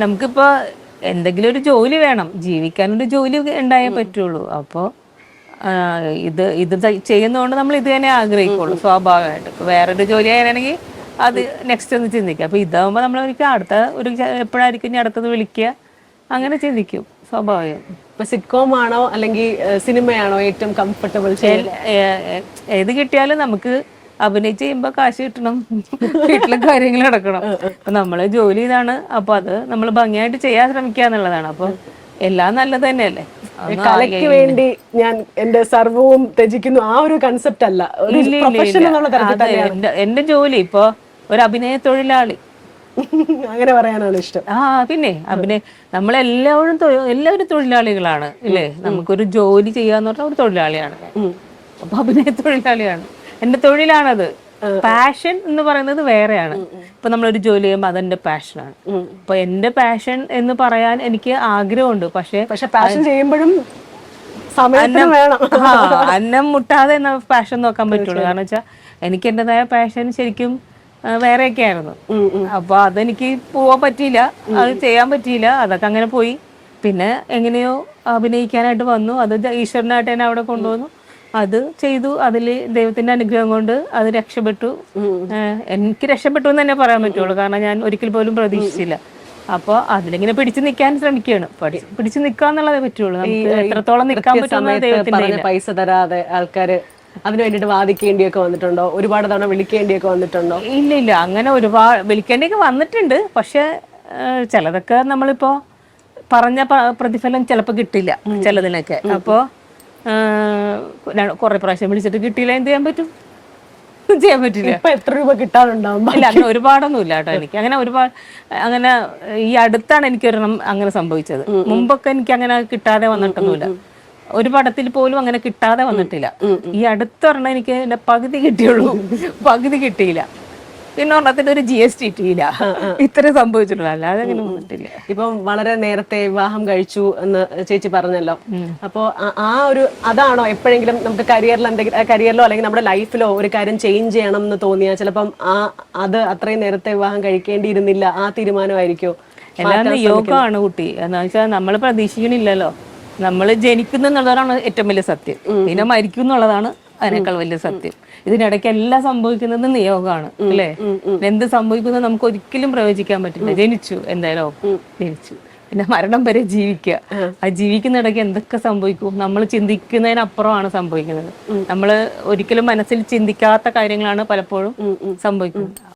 നമുക്കിപ്പോ എന്തെങ്കിലും ഒരു ജോലി വേണം, ജീവിക്കാനൊരു ജോലി ഉണ്ടായേ പറ്റുള്ളൂ. അപ്പോൾ ഇത് ചെയ്യുന്നതുകൊണ്ട് നമ്മൾ ഇത് തന്നെ ആഗ്രഹിക്കുള്ളൂ സ്വാഭാവികമായിട്ട്. ഇപ്പൊ വേറൊരു ജോലി ആണെങ്കിൽ അത് നെക്സ്റ്റ് ഒന്ന് ചിന്തിക്കുക. അപ്പൊ ഇതാകുമ്പോൾ നമ്മൾ ഒരിക്കലും അടുത്ത ഒരു എപ്പോഴായിരിക്കും ഇനി അടുത്തത് വിളിക്കുക, അങ്ങനെ ചിന്തിക്കും സ്വാഭാവികം. ഇപ്പൊ സിറ്റ്കോം ആണോ അല്ലെങ്കിൽ സിനിമയാണോ ഏറ്റവും കംഫർട്ടബിൾ? ഏത് കിട്ടിയാലും നമുക്ക് അഭിനയിച്ച് ചെയ്യുമ്പോ കാശ് കിട്ടണം, വീട്ടിലെ കാര്യങ്ങൾ നടക്കണം. അപ്പൊ നമ്മള് ജോലി ഇതാണ്, അപ്പൊ അത് നമ്മൾ ഭംഗിയായിട്ട് ചെയ്യാൻ ശ്രമിക്കുക എന്നുള്ളതാണ്. അപ്പൊ എല്ലാം നല്ലത് തന്നെയല്ലേ. കലയ്ക്ക് വേണ്ടി ഞാൻ എന്റെ സർവവും ത്യജിക്കുന്നു, ആ ഒരു കൺസെപ്റ്റ് അല്ല. എന്റെ ജോലി ഇപ്പൊ ഒരു അഭിനയ തൊഴിലാളി അങ്ങനെ പറയാനാണ് ഇഷ്ടം. പിന്നെ എല്ലാവരും തൊഴിലാളികളാണ് ഇല്ലേ. നമുക്കൊരു ജോലി ചെയ്യാന്ന് പറഞ്ഞാൽ ഒരു തൊഴിലാളിയാണ്. അപ്പൊ അഭിനയ തൊഴിലാളിയാണ്, എന്റെ തൊഴിലാണത്. പാഷൻ എന്ന് പറയുന്നത് വേറെയാണ്. ഇപ്പൊ നമ്മളൊരു ജോലി ചെയ്യുമ്പോൾ അതെന്റെ പാഷനാണ്. അപ്പൊ എന്റെ പാഷൻ എന്ന് പറയാൻ എനിക്ക് ആഗ്രഹമുണ്ട്. പക്ഷെ പാഷൻ ചെയ്യുമ്പോഴും അന്നം മുട്ടാതെ എന്ന പാഷൻ നോക്കാൻ പറ്റുള്ളൂ. കാരണം വെച്ചാൽ എനിക്ക് എന്റേതായ പാഷൻ ശരിക്കും വേറെയൊക്കെ ആയിരുന്നു. അപ്പൊ അതെനിക്ക് പോവാൻ പറ്റിയില്ല, അത് ചെയ്യാൻ പറ്റിയില്ല. അതൊക്കെ അങ്ങനെ പോയി. പിന്നെ എങ്ങനെയോ അഭിനയിക്കാനായിട്ട് വന്നു. അത് ഈശ്വരനായിട്ട് എന്നെ അവിടെ കൊണ്ടുവന്നു, അത് ചെയ്തു. അതിൽ ദൈവത്തിന്റെ അനുഗ്രഹം കൊണ്ട് അത് രക്ഷപ്പെട്ടു. എനിക്ക് രക്ഷപ്പെട്ടു എന്ന് തന്നെ പറയാൻ പറ്റുള്ളൂ. കാരണം ഞാൻ ഒരിക്കൽ പോലും പ്രതീക്ഷിച്ചില്ല. അപ്പോൾ അതിലിങ്ങനെ പിടിച്ചു നിൽക്കാൻ ശ്രമിക്കുകയാണ്. പിടിച്ചു നിൽക്കാന്നുള്ളതേ പറ്റുള്ളൂ. നമുക്ക് എത്രത്തോളം നിൽക്കാൻ പറ്റുന്ന ദൈവത്തിന്റെ. പൈസ തരാതെ ആൾക്കാര് അതിനു വേണ്ടിട്ട് വാദിക്കേണ്ടിയൊക്കെ വന്നിട്ടുണ്ടോ? ഒരുപാട് തവണ വിളിക്കേണ്ടിയൊക്കെ വന്നിട്ടുണ്ടോ? ഇല്ല, അങ്ങനെ ഒരുപാട് വിളിക്കേണ്ടിയൊക്കെ വന്നിട്ടുണ്ട്. പക്ഷെ ചിലതൊക്കെ നമ്മളിപ്പോ പറഞ്ഞ പ്രതിഫലം ചിലപ്പോൾ കിട്ടില്ല ചിലതിനൊക്കെ. അപ്പോൾ കുറെ പ്രാവശ്യം വിളിച്ചിട്ട് കിട്ടിയില്ല, എന്ത് ചെയ്യാൻ പറ്റും? ചെയ്യാൻ പറ്റില്ല. ഇപ്പൊ എത്ര രൂപ കിട്ടാനുണ്ടാവും? ഇല്ല, അങ്ങനെ ഒരുപാടൊന്നും ഇല്ല കേട്ടോ. എനിക്ക് അങ്ങനെ ഒരുപാട് അങ്ങനെ ഈ അടുത്താണ് എനിക്കൊരെണ്ണം അങ്ങനെ സംഭവിച്ചത്. മുമ്പൊക്കെ എനിക്ക് അങ്ങനെ കിട്ടാതെ വന്നിട്ടൊന്നുമില്ല. ഒരു പടത്തിൽ പോലും അങ്ങനെ കിട്ടാതെ വന്നിട്ടില്ല. ഈ അടുത്തൊരെണ്ണം എനിക്ക് എന്റെ പകുതി കിട്ടിയുള്ളൂ, പകുതി കിട്ടിയില്ല. പിന്നെ ഒരെണ്ണത്തിന്റെ ഒരു GST കിട്ടിയില്ല. ഇത്ര സംഭവിച്ചിട്ടുള്ളൂ, അല്ലാതെ അങ്ങനെ വന്നിട്ടില്ല. ഇപ്പം വളരെ നേരത്തെ വിവാഹം കഴിച്ചു എന്ന് ചേച്ചി പറഞ്ഞല്ലോ. അപ്പോ അതാണോ എപ്പോഴെങ്കിലും നമുക്ക് കരിയറിലോ അല്ലെങ്കിൽ നമ്മുടെ ലൈഫിലോ ഒരു കാര്യം ചേഞ്ച് ചെയ്യണം എന്ന് തോന്നിയാൽ ചിലപ്പം അത് അത്രയും നേരത്തെ വിവാഹം കഴിക്കേണ്ടിയിരുന്നില്ല, ആ തീരുമാനമായിരിക്കോ? എല്ലാം നിയോഗമാണ് കുട്ടി. എന്ന് വെച്ചാൽ നമ്മൾ പ്രതീക്ഷിക്കണില്ലല്ലോ. നമ്മൾ ജനിക്കുന്നു എന്നുള്ളതാണ് ഏറ്റവും വലിയ സത്യം. പിന്നെ മരിക്കും എന്നുള്ളതാണ് അതിനേക്കാൾ വലിയ സത്യം. ഇതിനിടയ്ക്ക് എല്ലാം സംഭവിക്കുന്നത് നിയോഗമാണ് അല്ലേ. എന്ത് സംഭവിക്കുന്നത് നമുക്ക് ഒരിക്കലും പ്രവചിക്കാൻ പറ്റില്ല. ജനിച്ചു, എന്തായാലും ജനിച്ചു, പിന്നെ മരണം വരെ ജീവിക്കുക. ആ ജീവിക്കുന്നിടയ്ക്ക് എന്തൊക്കെ സംഭവിക്കും നമ്മൾ ചിന്തിക്കുന്നതിനപ്പുറമാണ് സംഭവിക്കുന്നത്. നമ്മൾ ഒരിക്കലും മനസ്സിൽ ചിന്തിക്കാത്ത കാര്യങ്ങളാണ് പലപ്പോഴും സംഭവിക്കുന്നത്.